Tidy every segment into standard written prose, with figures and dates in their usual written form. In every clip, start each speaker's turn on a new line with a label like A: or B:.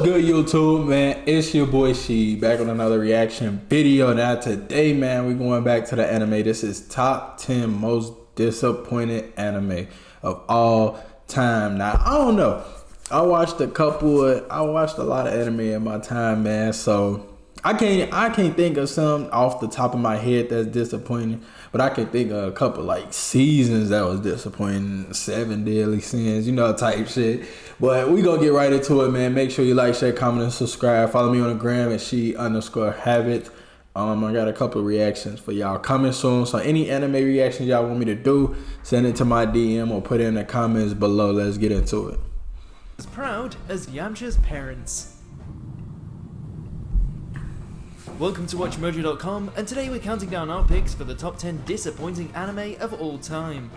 A: good, YouTube, man? It's your boy She back on another reaction video. Now today, man, we're going back to the anime. This is top 10 most disappointed anime of all time. Now, I don't know. I watched a lot of anime in my time, man. So I can't think of some off the top of my head that's disappointing, but I can think of a couple like seasons that was disappointing. 7 Deadly Sins, you know, type shit. But we gonna get right into it, man. Make sure you like, share, comment, and subscribe. Follow me on the gram at she_habit. I got a couple of reactions for y'all coming soon. So any anime reactions y'all want me to do, send it to my DM or put it in the comments below. Let's get into it.
B: As proud as Yamcha's parents. Welcome to WatchMojo.com, and today we're counting down our picks for the top 10 disappointing anime of all time.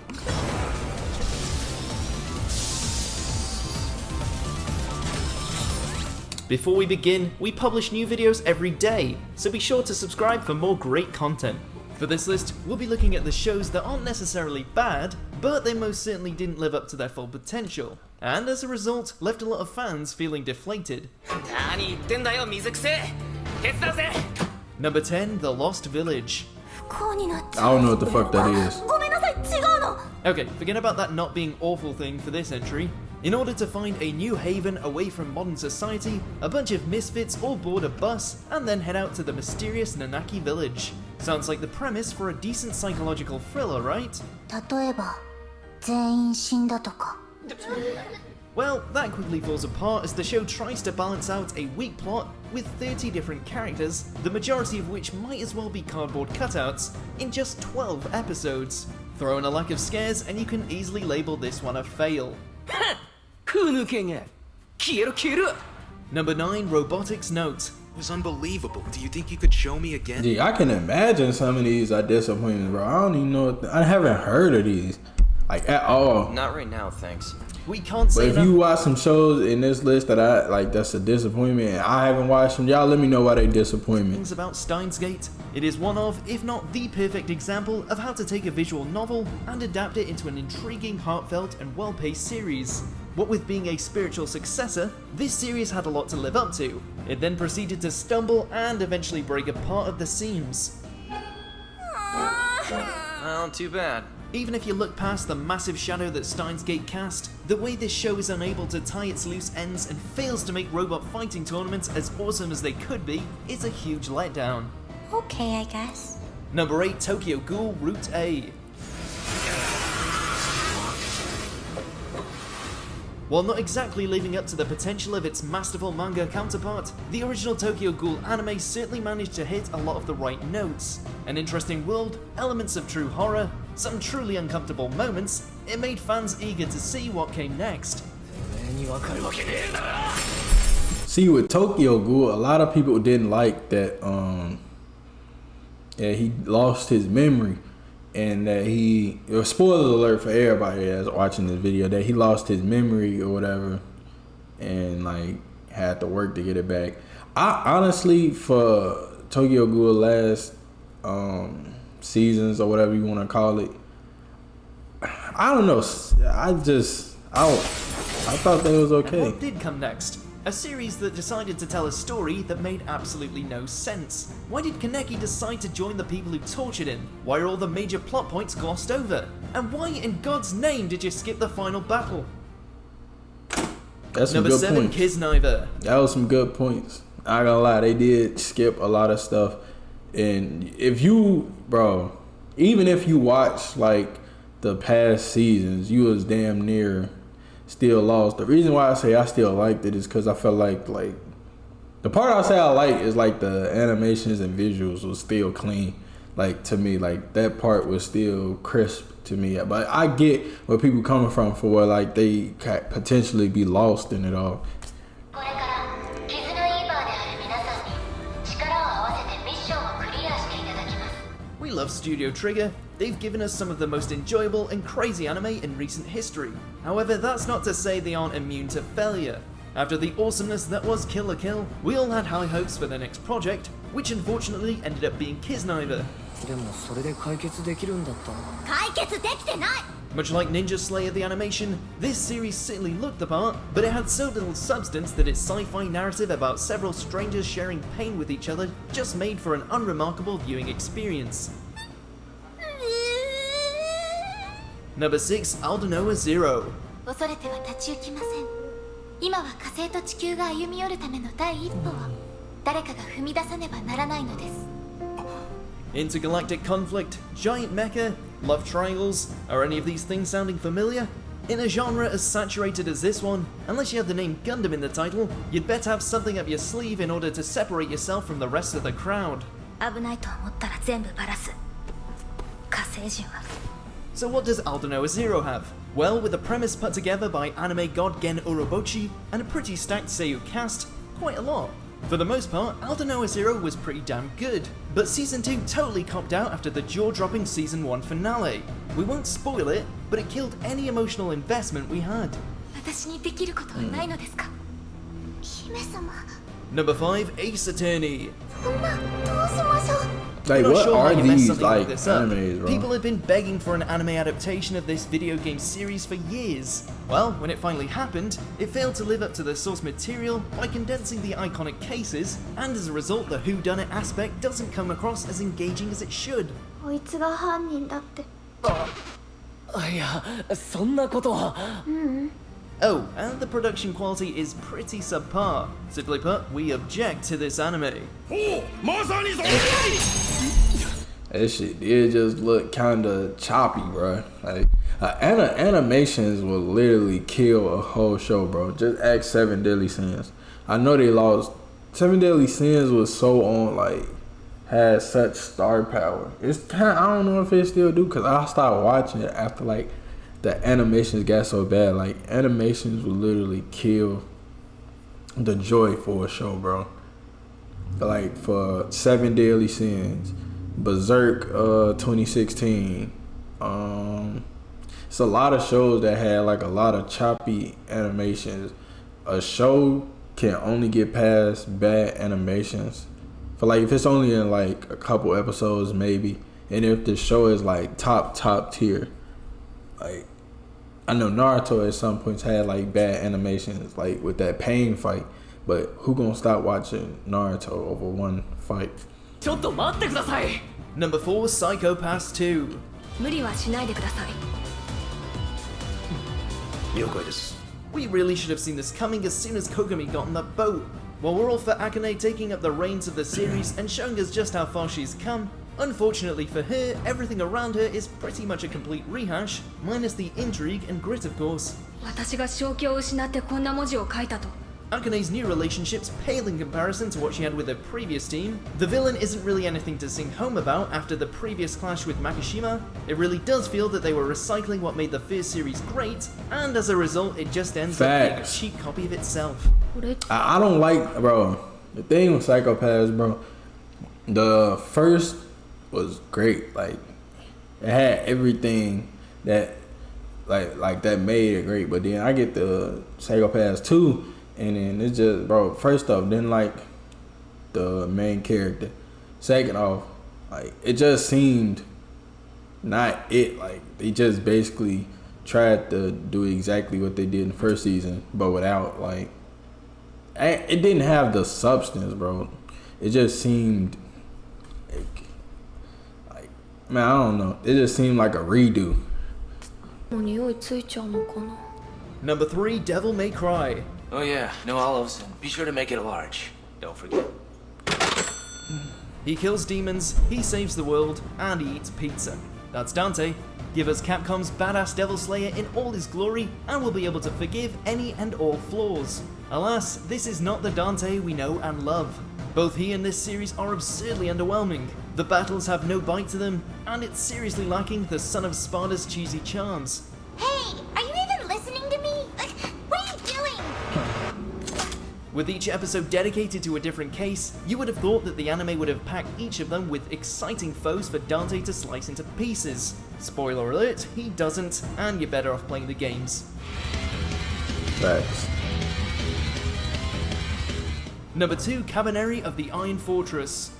B: Before we begin, we publish new videos every day, so be sure to subscribe for more great content. For this list, we'll be looking at the shows that aren't necessarily bad, but they most certainly didn't live up to their full potential, and as a result, left a lot of fans feeling deflated. Number 10, The Lost Village.
A: I don't know what the fuck that is.
B: Okay, forget about that not being awful thing for this entry. In order to find a new haven away from modern society, a bunch of misfits all board a bus and then head out to the mysterious Nanaki village. Sounds like the premise for a decent psychological thriller, right? Well, that quickly falls apart as the show tries to balance out a weak plot with 30 different characters, the majority of which might as well be cardboard cutouts, in just 12 episodes. Throw in a lack of scares and you can easily label this one a fail. Number 9, Robotics Note.
C: It was unbelievable. Do you think you could show me again?
A: Yeah, I can imagine some of these are disappointing, bro. I don't even know. I haven't heard of these, like, at all.
D: Not right now, thanks.
B: We can't say
A: But if you watch some shows in this list that I like, that's a disappointment, and I haven't watched them, y'all let me know why they disappoint me.
B: Things about Steins Gate. It is one of, if not the perfect example of how to take a visual novel and adapt it into an intriguing, heartfelt, and well-paced series. What with being a spiritual successor, this series had a lot to live up to. It then proceeded to stumble and eventually break apart at the seams.
D: Well, too bad.
B: Even if you look past the massive shadow that Steins Gate cast, the way this show is unable to tie its loose ends and fails to make robot fighting tournaments as awesome as they could be is a huge letdown.
E: Okay, I guess.
B: Number 8, Tokyo Ghoul Route A. While not exactly living up to the potential of its masterful manga counterpart, the original Tokyo Ghoul anime certainly managed to hit a lot of the right notes. An interesting world, elements of true horror, some truly uncomfortable moments, it made fans eager to see what came next.
A: See, with Tokyo Ghoul, a lot of people didn't like that he lost his memory, and that it was spoiler alert for everybody that's watching this video, that he lost his memory or whatever and like had to work to get it back. I honestly, for Tokyo Ghoul last seasons or whatever you want to call it, I don't know, I thought that was okay.
B: And what did come next? A series that decided to tell a story that made absolutely no sense. Why did Kaneki decide to join the people who tortured him? Why are all the major plot points glossed over? And why in God's name did you skip the final battle?
A: That's some
B: Number
A: good
B: 7,
A: points.
B: Kisniver.
A: That was some good points. I ain't gonna lie, they did skip a lot of stuff. And if you, bro, even if you watch like the past seasons, you was damn near still lost. The reason why I say I still liked it is because I felt like the part I say I like is like the animations and visuals was still clean. Like, to me, like that part was still crisp to me. But I get where people coming from for where like they could potentially be lost in it all.
B: We love Studio Trigger. They've given us some of the most enjoyable and crazy anime in recent history. However, that's not to say they aren't immune to failure. After the awesomeness that was Kill la Kill, we all had high hopes for their next project, which unfortunately ended up being Kisniver. Much like Ninja Slayer the animation, this series certainly looked the part, but it had so little substance that its sci-fi narrative about several strangers sharing pain with each other just made for an unremarkable viewing experience. Number 6, Aldnoah Zero.
E: 恐れては立ち行きません。今は火星と地球が歩み寄るための第一歩を誰かが踏み出さねばならないのです。
B: Intergalactic conflict, giant mecha, love triangles, are any of these things sounding familiar? In a genre as saturated as this one, unless you have the name Gundam in the title, you'd better have something up your sleeve in order to separate yourself from the rest of the crowd.
E: 危ないと思ったら全部バラす。火星人は。
B: So what does Aldnoah Zero have? Well, with a premise put together by anime god Gen Urobuchi and a pretty stacked seiyuu cast, quite a lot. For the most part, Aldnoah Zero was pretty damn good, but Season 2 totally copped out after the jaw-dropping Season 1 finale. We won't spoil it, but it killed any emotional investment we had.
E: 私にできることはないのですか。姫様。
B: Number 5, Ace Attorney.
E: そんな、どうしましょう。
A: Like,
B: I'm not
A: what
B: sure how
A: are
B: you mess
A: these
B: something
A: like
B: like this up.
A: animes, bro?
B: People have been begging for an anime adaptation of this video game series for years. Well, when it finally happened, it failed to live up to the source material by condensing the iconic cases, and as a result, the whodunit aspect doesn't come across as engaging as it should.
E: こいつが犯人だって。
F: いや、そんなことは。
B: Oh, and the production quality is pretty subpar. Simply put, we object to this anime.
A: That shit did just look kinda choppy, bro. Like animations will literally kill a whole show, bro. Just ask Seven Deadly Sins. I know they lost. Seven Deadly Sins was so on, like, had such star power. It's kind. I don't know if it still do, cause I stopped watching it after like the animations got so bad. Like animations would literally kill the joy for a show, bro. Like for Seven Deadly Sins, Berserk 2016. It's a lot of shows that had like a lot of choppy animations. A show can only get past bad animations for like if it's only in like a couple episodes maybe, and if the show is like top tier. Like I know Naruto at some points had like bad animations, like with that pain fight, but who gonna stop watching Naruto over one fight?
F: ちょっと待ってください。
B: Number 4, Psycho Pass 2.
E: 無理はしないでください。
B: We really should have seen this coming as soon as Kogami got on that boat. While we're all for Akane taking up the reins of the series and showing us just how far she's come, unfortunately for her, everything around her is pretty much a complete rehash, minus the intrigue and grit, of course.
E: 私が正気を失ってこんな文字を書いたと。
B: Akane's new relationships pale in comparison to what she had with her previous team. The villain isn't really anything to sing home about after the previous clash with Makishima. It really does feel that they were recycling what made the first series great, and as a result, it just ends up being a
A: Facts.
B: cheap copy of itself.
A: I don't like, bro. The thing with Psycho Pass, bro. The first was great. Like it had everything that like that made it great. But then I get the Psycho Pass 2. And then it's just, bro, first off, didn't like the main character. Second off, like, it just seemed not it. Like, they just basically tried to do exactly what they did in the first season, but without, like, it didn't have the substance, bro. It just seemed, like man, I don't know. It just seemed like a redo.
E: もう匂いついちゃうのかな。
B: Number 3, Devil May Cry.
G: Oh yeah, no olives, and be sure to make it large. Don't forget.
B: He kills demons, he saves the world, and he eats pizza. That's Dante. Give us Capcom's badass Devil Slayer in all his glory, and we'll be able to forgive any and all flaws. Alas, this is not the Dante we know and love. Both he and this series are absurdly underwhelming. The battles have no bite to them, and it's seriously lacking the Son of Sparta's cheesy charms.
E: Hey, are you even listening to me? Like, what are you doing?
B: With each episode dedicated to a different case, you would have thought that the anime would have packed each of them with exciting foes for Dante to slice into pieces. Spoiler alert, he doesn't, and you're better off playing the games.
A: Facts.
B: Number 2, Cabaneri of the Iron Fortress.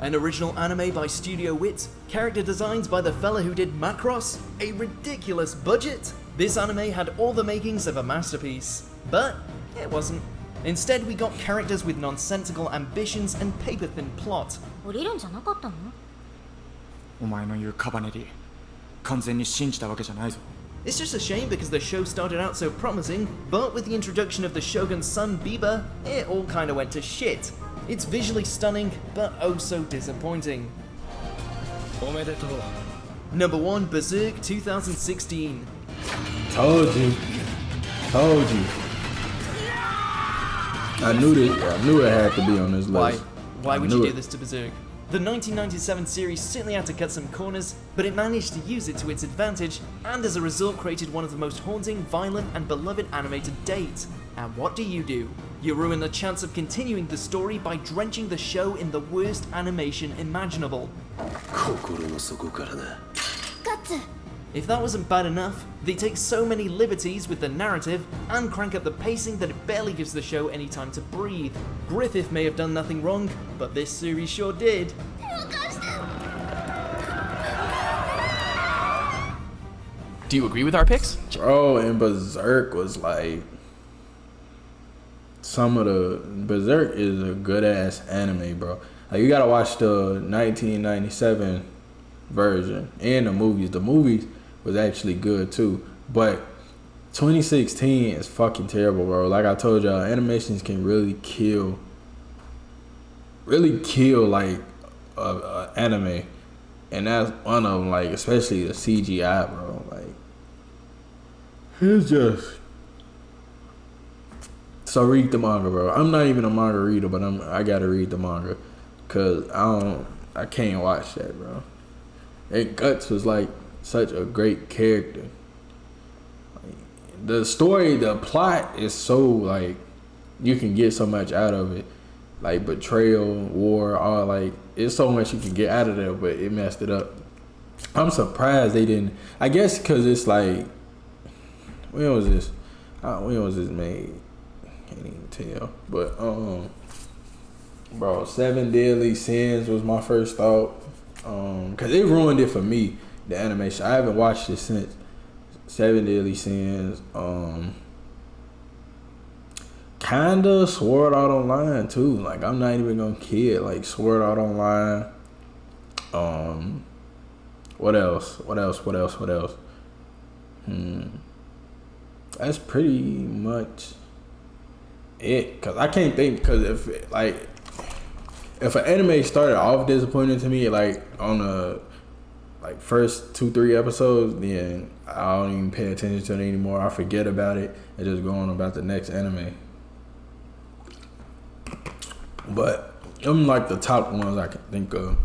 B: An original anime by Studio Wit, character designs by the fella who did Macross, a ridiculous budget. This anime had all the makings of a masterpiece, but it wasn't. Instead, we got characters with nonsensical ambitions and paper-thin plot.
E: 降りるんじゃなかったの？
H: お前の言うカバネリ完全に信じたわけじゃないぞ。
B: It's just a shame because the show started out so promising, but with the introduction of the Shogun's son Biba, it all kinda went to shit. It's visually stunning, but oh so disappointing.
H: おめでとう。
B: Number 1, Berserk 2016.
A: Told you. I knew it had to be on this list.
B: Why
A: I
B: would
A: knew
B: you do
A: it.
B: this to Berserk? The 1997 series certainly had to cut some corners, but it managed to use it to its advantage, and as a result created one of the most haunting, violent, and beloved anime to date. And what do? You ruin the chance of continuing the story by drenching the show in the worst animation imaginable.
C: 心の底からな。
E: ガッツ
B: If that wasn't bad enough, they take so many liberties with the narrative and crank up the pacing that it barely gives the show any time to breathe. Griffith may have done nothing wrong, but this series sure did.
I: Do you agree with our picks?
A: Bro, and Berserk was like Berserk is a good ass anime, bro. Like, you gotta watch the 1997 version and the movies. The movies was actually good too, but 2016 is fucking terrible, bro. Like I told y'all, animations can really kill like a anime, and that's one of them. Like, especially the CGI, bro. Like, it's just. So read the manga, bro. I'm not even a manga reader, but I gotta read the manga, cause I can't watch that, bro. And Guts was like such a great character. Like, the story, the plot is so like you can get so much out of it, like betrayal, war, all like it's so much you can get out of there, but it messed it up. I'm surprised they didn't. I guess because it's like, when was this made? Can't even tell. But bro, 7 Deadly Sins was my first thought. Cause it ruined it for me, the animation. I haven't watched it since 7 Deadly Sins. Kinda Sword Art Online too. Like, I'm not even gonna kid. Like, Sword Art Online. What else? That's pretty much it. Cause I can't think. Cause if an anime started off disappointing to me, like on the first 2-3 episodes, then I don't even pay attention to it anymore. I forget about it and just go on about the next anime. But I'm like the top ones I can think of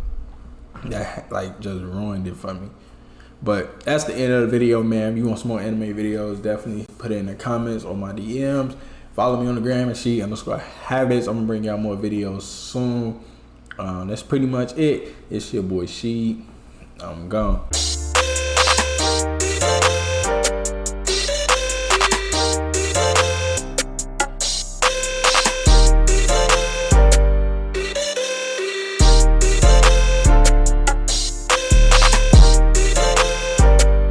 A: that like just ruined it for me. But that's the end of the video, man. If you want some more anime videos, definitely put it in the comments or my DMs. Follow me on the gram at she_habits. I'm gonna bring y'all more videos soon. That's pretty much it. It's your boy She. I'm gone.